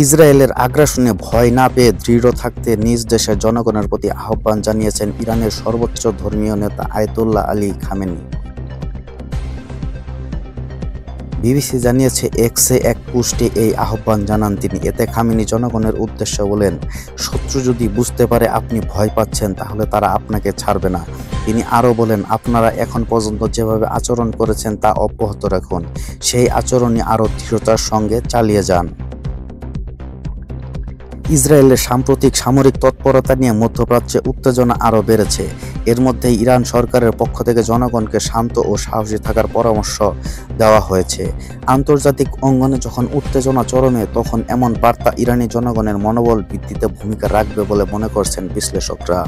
ইসরায়েলের আগ্রাসনে ভয় না পেয়ে দৃঢ় থাকতে নিজ দেশের জনগণের প্রতি আহ্বান জানিয়েছেন ইরানের সর্বোচ্চ ধর্মীয় নেতা আয়াতুল্লাহ আলী খামেনি। বিবিসি জানিয়েছে, এক্সে এক পোস্টে এই আহ্বান জানান তিনি। এতে খামেনি জনগণের উদ্দেশ্যে বলেন, শত্রু যদি বুঝতে পারে আপনি ভয় পাচ্ছেন তাহলে তারা আপনাকে ছাড়বে না। তিনি আরও বলেন, আপনারা এখন পর্যন্ত যেভাবে আচরণ করেছেন তা অব্যাহত রাখুন, সেই আচরণই আরও দৃঢ়তার সঙ্গে চালিয়ে যান। ইসরায়েলের সাম্প্রতিক সামরিক তৎপরতা নিয়ে মধ্যপ্রাচ্যে উত্তেজনা আরও বেড়েছে। এর মধ্যেই ইরান সরকারের পক্ষ থেকে জনগণকে শান্ত ও সাহসী থাকার পরামর্শ দেওয়া হয়েছে। আন্তর্জাতিক অঙ্গনে যখন উত্তেজনা চরমে, তখন এমন বার্তা ইরানি জনগণের মনোবল বৃদ্ধিতে ভূমিকা রাখবে বলে মনে করছেন বিশ্লেষকরা।